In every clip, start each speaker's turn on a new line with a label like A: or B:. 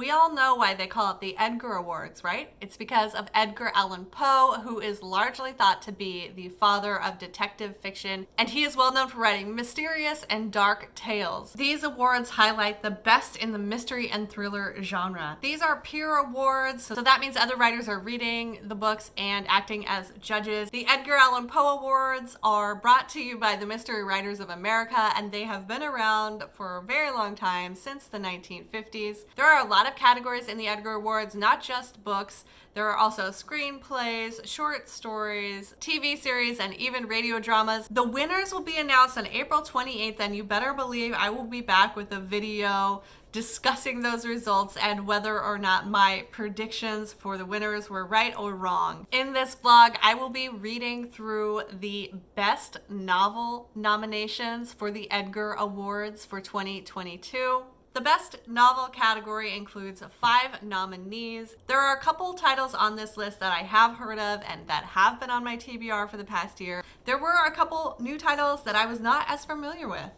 A: We all know why they call it the Edgar Awards, right? It's because of Edgar Allan Poe, who is largely thought to be the father of detective fiction, and he is well known for writing mysterious and dark tales. These awards highlight the best in the mystery and thriller genre. These are peer awards, so that means other writers are reading the books and acting as judges. The Edgar Allan Poe Awards are brought to you by the Mystery Writers of America, and they have been around for a very long time, since the 1950s. There are a lot of categories in the Edgar Awards, not just books. There are also screenplays, short stories, TV series, and even radio dramas. The winners will be announced on April 28th, and you better believe I will be back with a video discussing those results and whether or not my predictions for the winners were right or wrong. In this vlog, I will be reading through the best novel nominations for the Edgar Awards for 2022. The best novel category includes 5 nominees. There are a couple titles on this list that I have heard of and that have been on my TBR for the past year. There were a couple new titles that I was not as familiar with.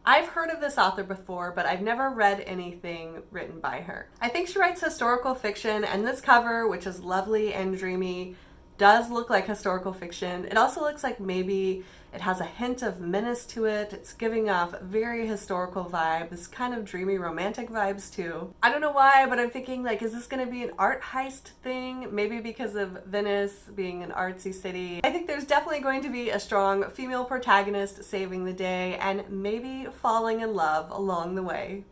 A: I've heard of this author before, but I've never read anything written by her. I think she writes historical fiction, and this cover, which is lovely and dreamy, does look like historical fiction. It also looks like maybe it has a hint of menace to it. It's giving off very historical vibes, kind of dreamy romantic vibes too. I don't know why, but I'm thinking like, is this gonna be an art heist thing? Maybe because of Venice being an artsy city. I think there's definitely going to be a strong female protagonist saving the day and maybe falling in love along the way.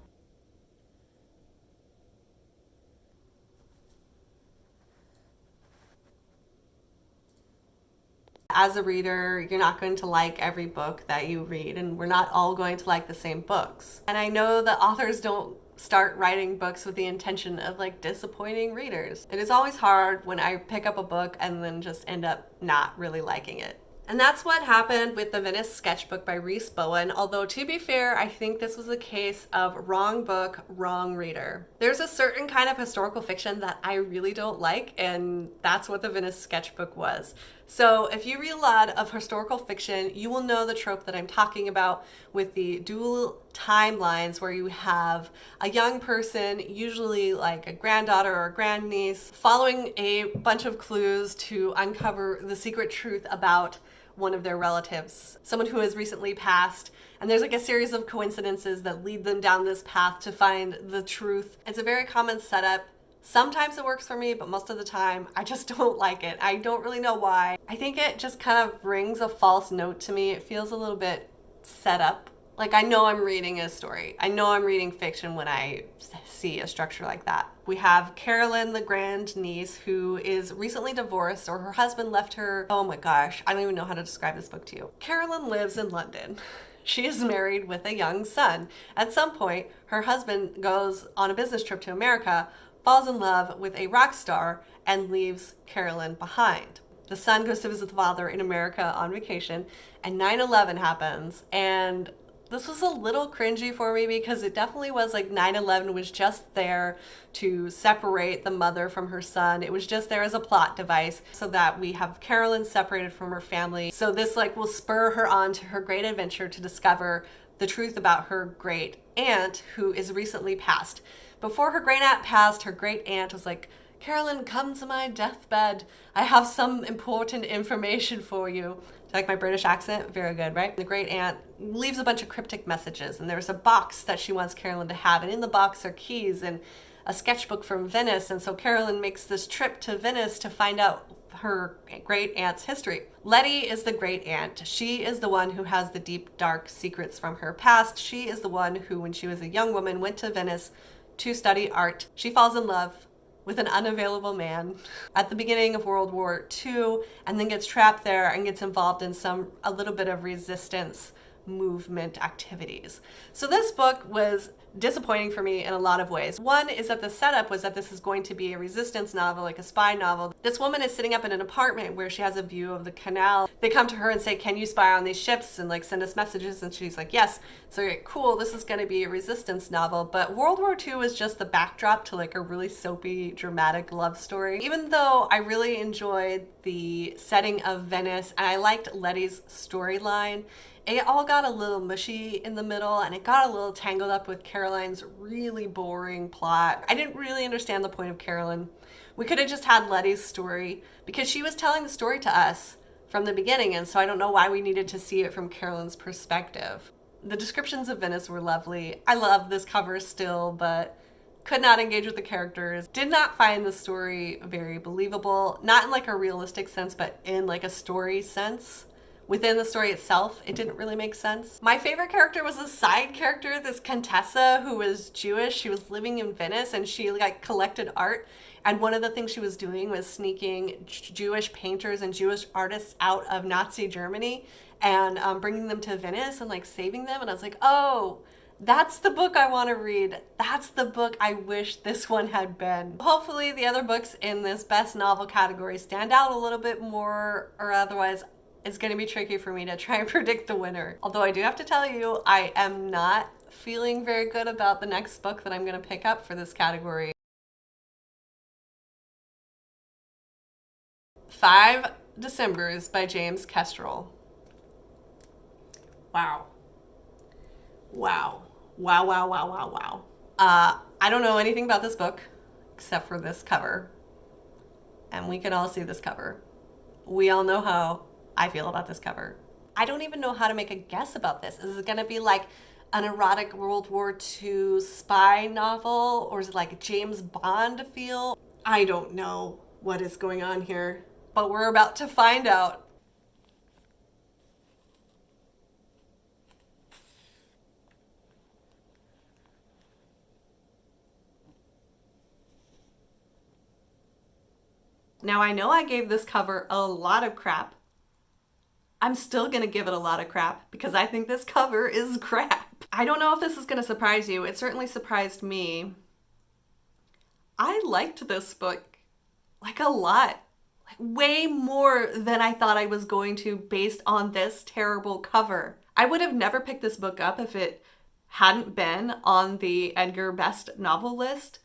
A: As a reader, you're not going to like every book that you read, and we're not all going to like the same books. And I know that authors don't start writing books with the intention of like disappointing readers. It is always hard when I pick up a book and then just end up not really liking it. And that's what happened with the Venice Sketchbook by Rhys Bowen, although to be fair, I think this was a case of wrong book, wrong reader. There's a certain kind of historical fiction that I really don't like, and that's what the Venice Sketchbook was. So if you read a lot of historical fiction, you will know the trope that I'm talking about with the dual timelines where you have a young person, usually like a granddaughter or a grandniece, following a bunch of clues to uncover the secret truth about one of their relatives, someone who has recently passed, and there's like a series of coincidences that lead them down this path to find the truth. It's a very common setup. Sometimes it works for me, but most of the time I just don't like it. I don't really know why. I think it just kind of rings a false note to me. It feels a little bit set up. Like, I know I'm reading a story. I know I'm reading fiction when I see a structure like that. We have Carolyn, the grandniece, who is recently divorced, or her husband left her. Oh my gosh, I don't even know how to describe this book to you. Carolyn lives in London. She is married with a young son. At some point, her husband goes on a business trip to America, falls in love with a rock star, and leaves Carolyn behind. The son goes to visit the father in America on vacation, and 9/11 happens, and this was a little cringy for me because it definitely was like 9/11 was just there to separate the mother from her son. It was just there as a plot device so that we have Carolyn separated from her family. So this like will spur her on to her great adventure to discover the truth about her great aunt who is recently passed. Before her great aunt passed, her great aunt was like, Carolyn, come to my deathbed. I have some important information for you. Like my British accent, very good, right? The great aunt leaves a bunch of cryptic messages, and there's a box that she wants Carolyn to have, and in the box are keys and a sketchbook from Venice, and so Carolyn makes this trip to Venice to find out her great aunt's history. Letty is the great aunt. She is the one who has the deep, dark secrets from her past. She is the one who, when she was a young woman, went to Venice to study art. She falls in love with an unavailable man at the beginning of World War II, and then gets trapped there and gets involved in a little bit of resistance movement activities. So this book was disappointing for me in a lot of ways. One is that the setup was that this is going to be a resistance novel, like a spy novel. This woman is sitting up in an apartment where she has a view of the canal. They come to her and say, can you spy on these ships and like send us messages? And she's like, yes. So you're like, cool, this is going to be a resistance novel. But World War II is just the backdrop to like a really soapy, dramatic love story. Even though I really enjoyed the setting of Venice and I liked Letty's storyline, It all got a little mushy in the middle, and it got a little tangled up with Caroline's really boring plot. I didn't really understand the point of Caroline. We could have just had Letty's story because she was telling the story to us from the beginning, and so I don't know why we needed to see it from Caroline's perspective. The descriptions of Venice were lovely. I love this cover still, but could not engage with the characters. Did not find the story very believable, not in like a realistic sense, but in like a story sense. Within the story itself, it didn't really make sense. My favorite character was a side character, this Contessa who was Jewish. She was living in Venice and she like collected art. And one of the things she was doing was sneaking Jewish painters and Jewish artists out of Nazi Germany and bringing them to Venice and like saving them. And I was like, oh, that's the book I want to read. That's the book I wish this one had been. Hopefully the other books in this best novel category stand out a little bit more, or otherwise it's going to be tricky for me to try and predict the winner. Although I do have to tell you, I am not feeling very good about the next book that I'm going to pick up for this category. 5 Decembers by James Kestrel. Wow. Wow. Wow, wow, wow, wow, wow. I don't know anything about this book except for this cover. And we can all see this cover. We all know how I feel about this cover. I don't even know how to make a guess about this. Is it gonna be like an erotic World War II spy novel, or is it like a James Bond feel? I don't know what is going on here, but we're about to find out. Now I know I gave this cover a lot of crap. I'm still gonna give it a lot of crap because I think this cover is crap. I don't know if this is gonna surprise you. It certainly surprised me. I liked this book like a lot, like way more than I thought I was going to based on this terrible cover. I would have never picked this book up if it hadn't been on the Edgar Best Novel list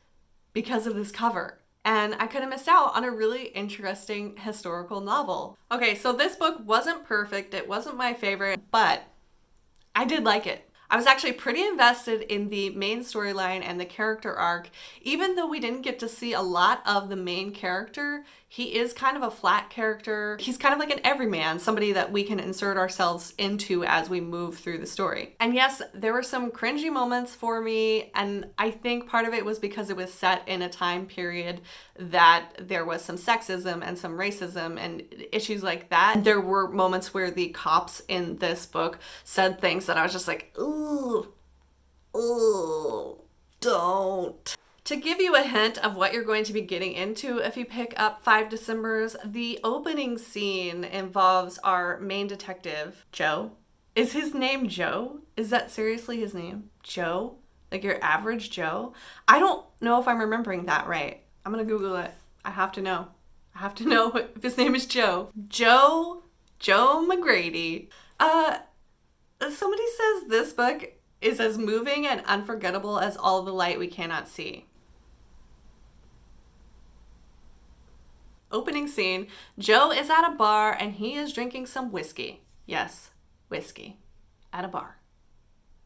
A: because of this cover. And I could have missed out on a really interesting historical novel. Okay, so this book wasn't perfect. It wasn't my favorite, but I did like it. I was actually pretty invested in the main storyline and the character arc. Even though we didn't get to see a lot of the main character, he is kind of a flat character. He's kind of like an everyman, somebody that we can insert ourselves into as we move through the story. And yes, there were some cringy moments for me, and I think part of it was because it was set in a time period that there was some sexism and some racism and issues like that. And there were moments where the cops in this book said things that I was just like, ooh, don't. To give you a hint of what you're going to be getting into if you pick up 5 Decembers, the opening scene involves our main detective, Joe. Is his name Joe? Is that seriously his name? Joe? Like your average Joe? I don't know if I'm remembering that right. I'm gonna Google it. I have to know. I have to know if his name is Joe. Joe McGrady. Somebody says this book is as moving and unforgettable as All the Light We Cannot See. Opening scene, Joe is at a bar and he is drinking some whiskey. Yes, whiskey. At a bar.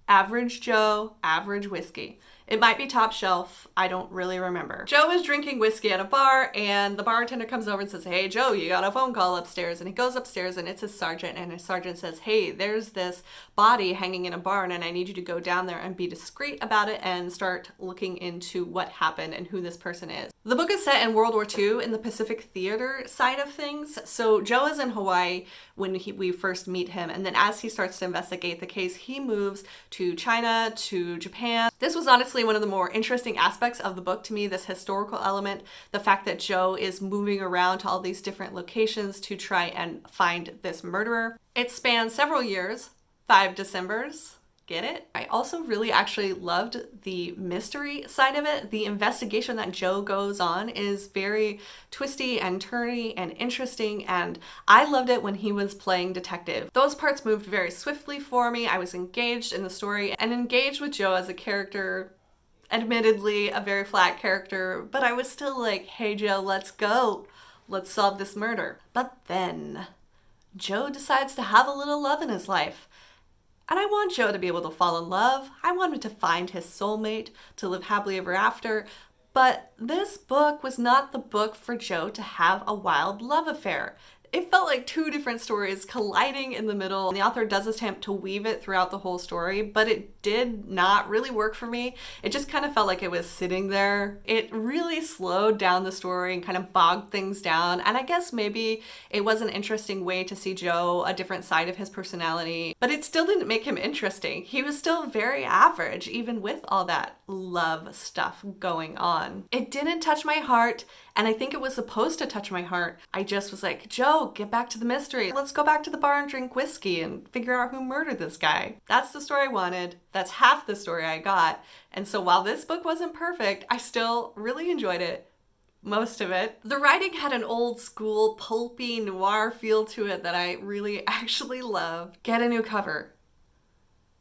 A: Average Joe, average whiskey. It might be top shelf. I don't really remember. Joe is drinking whiskey at a bar and the bartender comes over and says, hey, Joe, you got a phone call upstairs. And he goes upstairs and it's his sergeant, and his sergeant says, hey, there's this body hanging in a barn and I need you to go down there and be discreet about it and start looking into what happened and who this person is. The book is set in World War II in the Pacific theater side of things. So Joe is in Hawaii when we first meet him, and then as he starts to investigate the case, he moves to China, to Japan. This was honestly one of the more interesting aspects of the book to me, this historical element, the fact that Joe is moving around to all these different locations to try and find this murderer. It spans several years, 5 Decembers. Get it? I also really actually loved the mystery side of it. The investigation that Joe goes on is very twisty and turny and interesting, and I loved it when he was playing detective. Those parts moved very swiftly for me. I was engaged in the story and engaged with Joe as a character. Admittedly, a very flat character, but I was still like, hey Joe, let's go. Let's solve this murder. But then Joe decides to have a little love in his life. And I want Joe to be able to fall in love. I want him to find his soulmate, to live happily ever after. But this book was not the book for Joe to have a wild love affair. It felt like two different stories colliding in the middle. The author does attempt to weave it throughout the whole story, but it did not really work for me. It just kind of felt like it was sitting there. It really slowed down the story and kind of bogged things down. And I guess maybe it was an interesting way to see Joe, a different side of his personality, but it still didn't make him interesting. He was still very average, even with all that love stuff going on. It didn't touch my heart, and I think it was supposed to touch my heart. I just was like, Joe, get back to the mystery. Let's go back to the bar and drink whiskey and figure out who murdered this guy. That's the story I wanted. That's half the story I got. And so while this book wasn't perfect, I still really enjoyed it. Most of it. The writing had an old school pulpy noir feel to it that I really actually loved. Get a new cover.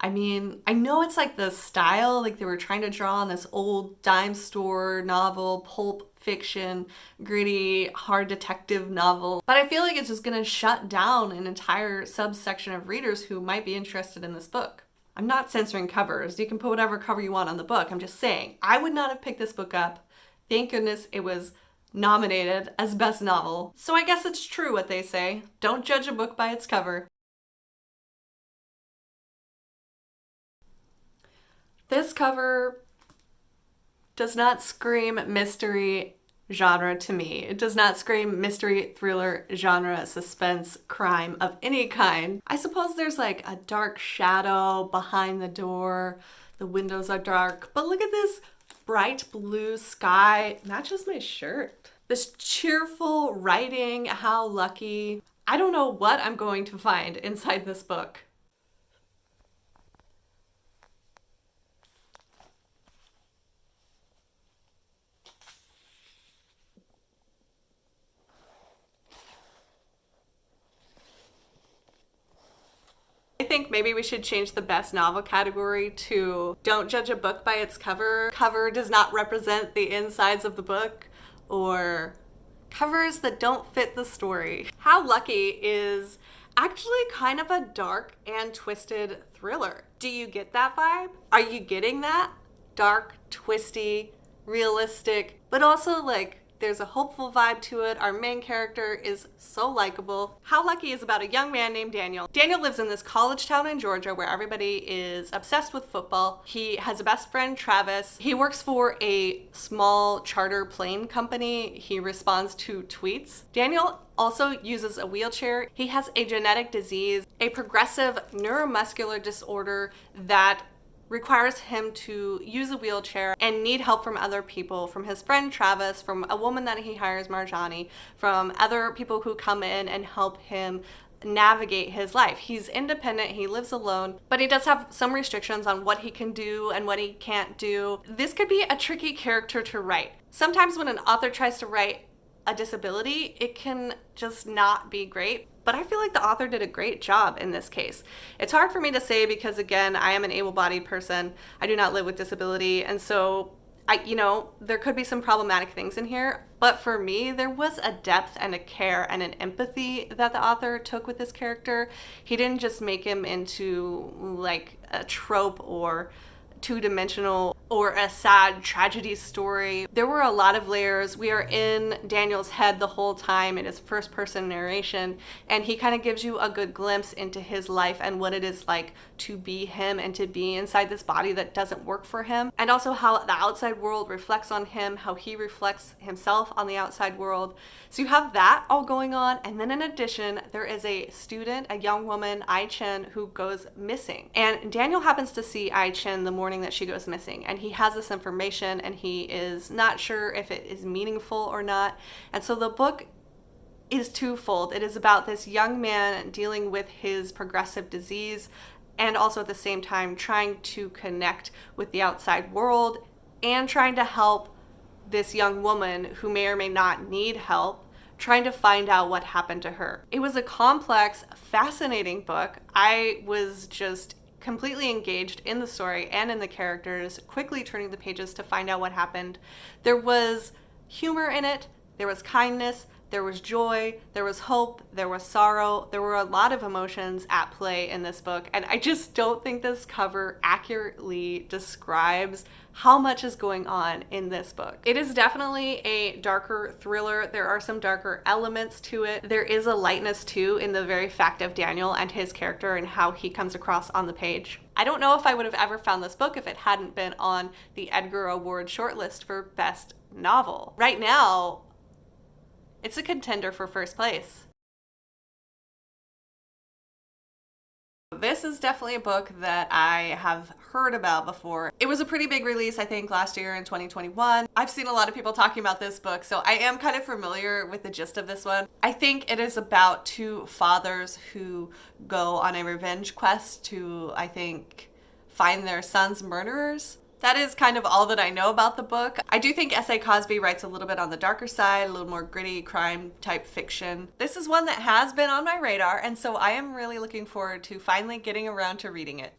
A: I mean, I know it's like the style, like they were trying to draw on this old dime store novel, pulp fiction, gritty, hard detective novel, but I feel like it's just gonna shut down an entire subsection of readers who might be interested in this book. I'm not censoring covers. You can put whatever cover you want on the book. I'm just saying, I would not have picked this book up. Thank goodness it was nominated as best novel. So I guess it's true what they say. Don't judge a book by its cover. This cover does not scream mystery genre to me. It does not scream mystery, thriller, genre, suspense, crime of any kind. I suppose there's like a dark shadow behind the door. The windows are dark, but look at this bright blue sky. Matches my shirt. This cheerful writing, how lucky. I don't know what I'm going to find inside this book. I think maybe we should change the best novel category to don't judge a book by its cover. Cover does not represent the insides of the book, or covers that don't fit the story. How Lucky is actually kind of a dark and twisted thriller. Do you get that vibe? Are you getting that? Dark, twisty, realistic, but also like there's a hopeful vibe to it. Our main character is so likable. How Lucky is about a young man named Daniel. Daniel lives in this college town in Georgia where everybody is obsessed with football. He has a best friend, Travis. He works for a small charter plane company. He responds to tweets. Daniel also uses a wheelchair. He has a genetic disease, a progressive neuromuscular disorder that requires him to use a wheelchair and need help from other people, from his friend Travis, from a woman that he hires, Marjani, from other people who come in and help him navigate his life. He's independent, he lives alone, but he does have some restrictions on what he can do and what he can't do. This could be a tricky character to write. Sometimes when an author tries to write a disability, it can just not be great. But I feel like the author did a great job in this case. It's hard for me to say because, again, I am an able-bodied person. I do not live with disability. And so, there could be some problematic things in here. But for me, there was a depth and a care and an empathy that the author took with this character. He didn't just make him into like a trope or two-dimensional or a sad tragedy story. There were a lot of layers. We are in Daniel's head the whole time in his first-person narration, and he kind of gives you a good glimpse into his life and what it is like to be him and to be inside this body that doesn't work for him, and also how the outside world reflects on him, how he reflects himself on the outside world. So you have that all going on, and then in addition, there is a student, a young woman, Ai Chen, who goes missing. And Daniel happens to see Ai Chen the morning that she goes missing, and he has this information and he is not sure if it is meaningful or not. And so the book is twofold. It is about this young man dealing with his progressive disease and also at the same time trying to connect with the outside world and trying to help this young woman who may or may not need help, trying to find out what happened to her. It was a complex, fascinating book. I was just completely engaged in the story and in the characters, quickly turning the pages to find out what happened. There was humor in it, there was kindness, there was joy, there was hope, there was sorrow. There were a lot of emotions at play in this book, and I just don't think this cover accurately describes how much is going on in this book. It is definitely a darker thriller. There are some darker elements to it. There is a lightness too in the very fact of Daniel and his character and how he comes across on the page. I don't know if I would have ever found this book if it hadn't been on the Edgar Awards shortlist for Best Novel. Right now, it's a contender for first place. This is definitely a book that I have heard about before. It was a pretty big release, I think, last year in 2021. I've seen a lot of people talking about this book, so I am kind of familiar with the gist of this one. I think it is about two fathers who go on a revenge quest to, I think, find their son's murderers. That is kind of all that I know about the book. I do think S.A. Cosby writes a little bit on the darker side, a little more gritty crime type fiction. This is one that has been on my radar, and so I am really looking forward to finally getting around to reading it.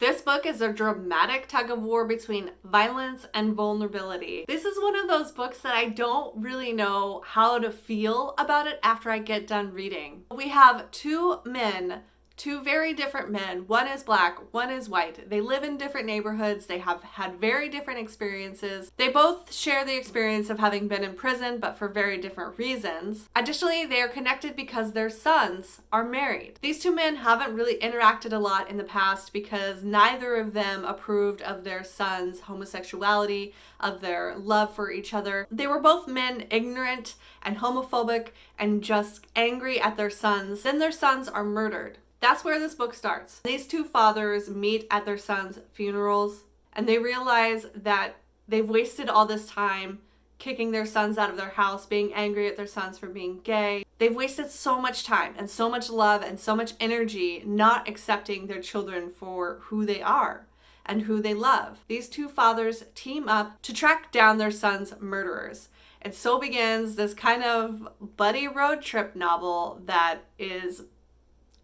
A: This book is a dramatic tug of war between violence and vulnerability. This is one of those books that I don't really know how to feel about it after I get done reading. We have two men, two very different men. One is black, one is white. They live in different neighborhoods. They have had very different experiences. They both share the experience of having been in prison, but for very different reasons. Additionally, they are connected because their sons are married. These two men haven't really interacted a lot in the past because neither of them approved of their sons' homosexuality, of their love for each other. They were both men ignorant and homophobic and just angry at their sons. Then their sons are murdered. That's where this book starts. These two fathers meet at their sons' funerals, and they realize that they've wasted all this time kicking their sons out of their house, being angry at their sons for being gay. They've wasted so much time and so much love and so much energy not accepting their children for who they are and who they love. These two fathers team up to track down their sons' murderers. And so begins this kind of buddy road trip novel that is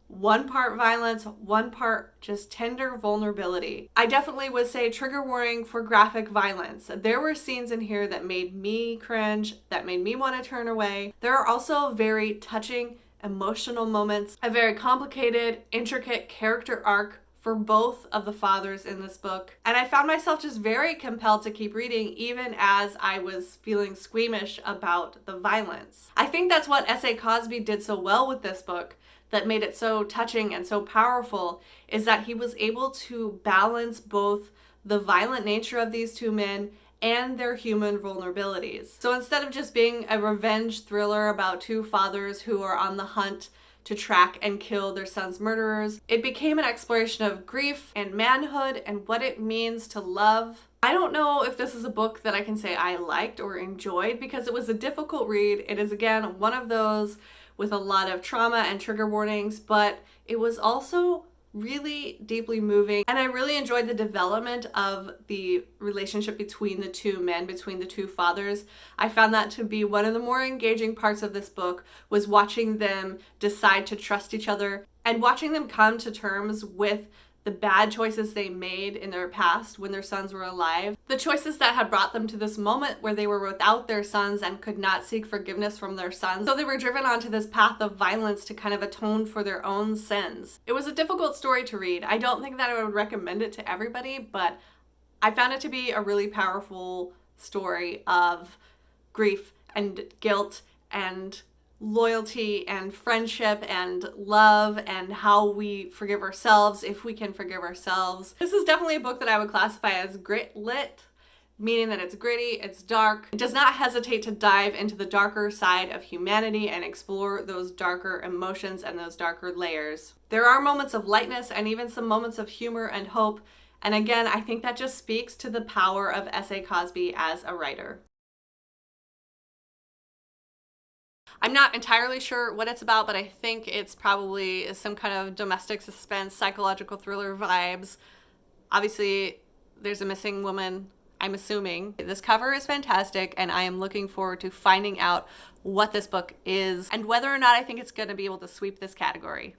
A: one part violence, one part just tender vulnerability. I definitely would say trigger warning for graphic violence. There were scenes in here that made me cringe, that made me want to turn away. There are also very touching, emotional moments, a very complicated, intricate character arc for both of the fathers in this book. And I found myself just very compelled to keep reading even as I was feeling squeamish about the violence. I think that's what S.A. Cosby did so well with this book, that made it so touching and so powerful, is that he was able to balance both the violent nature of these two men and their human vulnerabilities. So instead of just being a revenge thriller about two fathers who are on the hunt to track and kill their son's murderers, it became an exploration of grief and manhood and what it means to love. I don't know if this is a book that I can say I liked or enjoyed because it was a difficult read. It is, again, one of those with a lot of trauma and trigger warnings, but it was also really deeply moving. And I really enjoyed the development of the relationship between the two men, between the two fathers. I found that to be one of the more engaging parts of this book, was watching them decide to trust each other and watching them come to terms with the bad choices they made in their past when their sons were alive, the choices that had brought them to this moment where they were without their sons and could not seek forgiveness from their sons. So they were driven onto this path of violence to kind of atone for their own sins. It was a difficult story to read. I don't think that I would recommend it to everybody, but I found it to be a really powerful story of grief and guilt and loyalty and friendship and love and how we forgive ourselves if we can forgive ourselves. This is definitely a book that I would classify as grit lit, meaning that it's gritty, it's dark. It does not hesitate to dive into the darker side of humanity and explore those darker emotions and those darker layers. There are moments of lightness and even some moments of humor and hope. And again, I think that just speaks to the power of S.A. Cosby as a writer. I'm not entirely sure what it's about, but I think it's probably some kind of domestic suspense, psychological thriller vibes. Obviously, there's a missing woman, I'm assuming. This cover is fantastic, and I am looking forward to finding out what this book is and whether or not I think it's going to be able to sweep this category.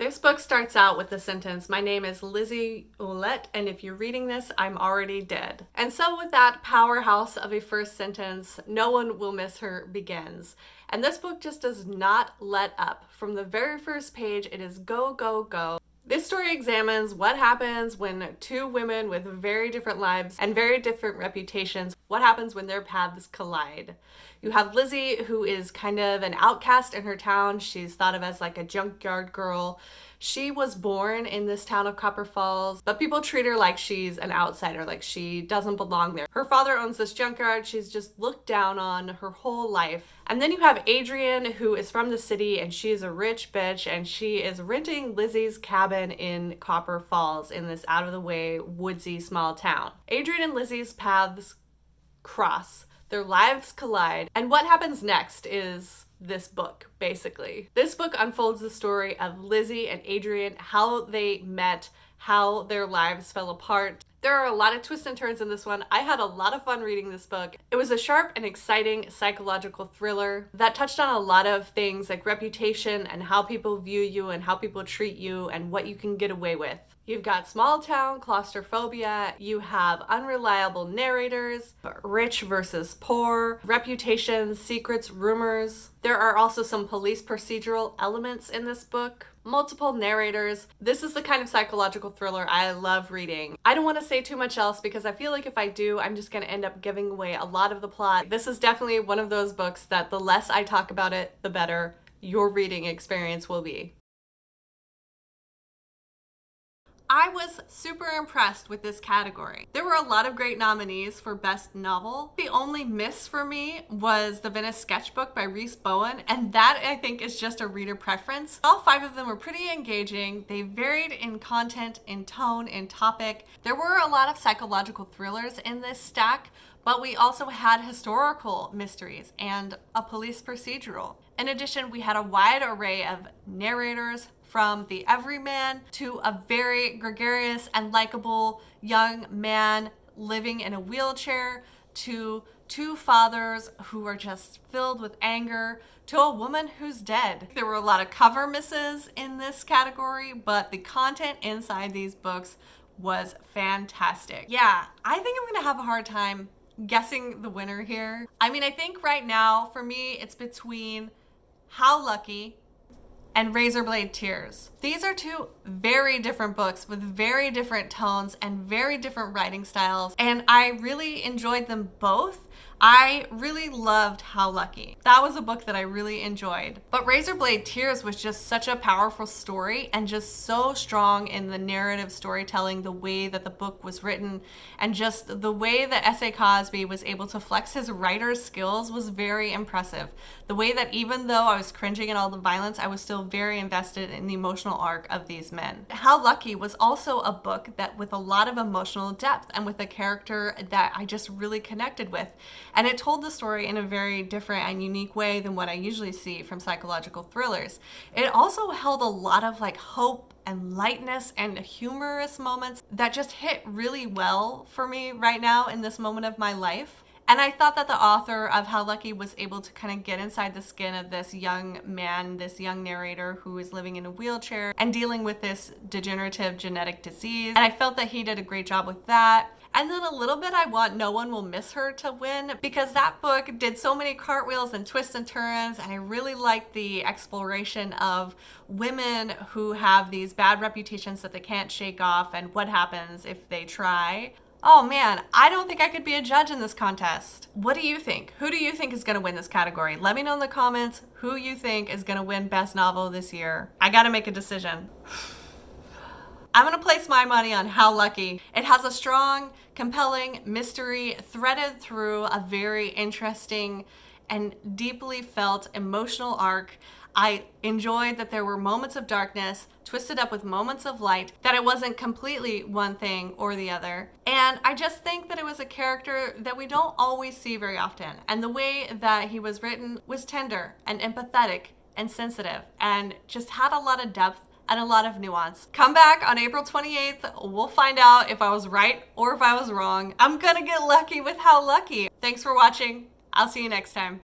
A: This book starts out with the sentence, "My name is Lizzie Ouellette, and if you're reading this, I'm already dead." And so with that powerhouse of a first sentence, "No one will miss her" begins. And this book just does not let up. From the very first page, it is go, go, go. This story examines what happens when two women with very different lives and very different reputations, what happens when their paths collide. You have Lizzie, who is kind of an outcast in her town. She's thought of as like a junkyard girl. She was born in this town of Copper Falls, but people treat her like she's an outsider, like she doesn't belong there. Her father owns this junkyard. She's just looked down on her whole life. And then you have Adrian, who is from the city, and she's a rich bitch, and she is renting Lizzie's cabin in Copper Falls in this out-of-the-way, woodsy, small town. Adrian and Lizzie's paths cross. Their lives collide. And what happens next is this book, basically. This book unfolds the story of Lizzie and Adrian, how they met, how their lives fell apart. There are a lot of twists and turns in this one. I had a lot of fun reading this book. It was a sharp and exciting psychological thriller that touched on a lot of things like reputation and how people view you and how people treat you and what you can get away with. You've got small town claustrophobia, you have unreliable narrators, rich versus poor, reputations, secrets, rumors. There are also some police procedural elements in this book, multiple narrators. This is the kind of psychological thriller I love reading. I don't want to say too much else because I feel like if I do, I'm just going to end up giving away a lot of the plot. This is definitely one of those books that the less I talk about it, the better your reading experience will be. I was super impressed with this category. There were a lot of great nominees for Best Novel. The only miss for me was The Venice Sketchbook by Rhys Bowen, and that I think is just a reader preference. All 5 of them were pretty engaging. They varied in content, in tone, in topic. There were a lot of psychological thrillers in this stack, but we also had historical mysteries and a police procedural. In addition, we had a wide array of narrators, from the everyman to a very gregarious and likable young man living in a wheelchair, to 2 fathers who are just filled with anger, to a woman who's dead. There were a lot of cover misses in this category, but the content inside these books was fantastic. Yeah, I think I'm gonna have a hard time guessing the winner here. I mean, I think right now for me it's between How Lucky and Razorblade Tears. These are 2 very different books with very different tones and very different writing styles, and I really enjoyed them both. I really loved How Lucky. That was a book that I really enjoyed. But Razorblade Tears was just such a powerful story and just so strong in the narrative storytelling, the way that the book was written, and just the way that S.A. Cosby was able to flex his writer's skills was very impressive. The way that even though I was cringing at all the violence, I was still very invested in the emotional arc of these men. How Lucky was also a book that with a lot of emotional depth and with a character that I just really connected with. And it told the story in a very different and unique way than what I usually see from psychological thrillers. It also held a lot of like hope and lightness and humorous moments that just hit really well for me right now in this moment of my life. And I thought that the author of How Lucky was able to kind of get inside the skin of this young man, this young narrator who is living in a wheelchair and dealing with this degenerative genetic disease. And I felt that he did a great job with that. And then a little bit I want No One Will Miss Her to win because that book did so many cartwheels and twists and turns, and I really liked the exploration of women who have these bad reputations that they can't shake off and what happens if they try. Oh man, I don't think I could be a judge in this contest. What do you think? Who do you think is gonna win this category? Let me know in the comments who you think is gonna win Best Novel this year. I gotta make a decision. I'm gonna place my money on How Lucky. It has a strong, compelling mystery threaded through a very interesting and deeply felt emotional arc. I enjoyed that there were moments of darkness twisted up with moments of light, that it wasn't completely one thing or the other. And I just think that it was a character that we don't always see very often. And the way that he was written was tender and empathetic and sensitive and just had a lot of depth and a lot of nuance. Come back on April 28th. We'll find out if I was right or if I was wrong. I'm gonna get lucky with How Lucky. Thanks for watching. I'll see you next time.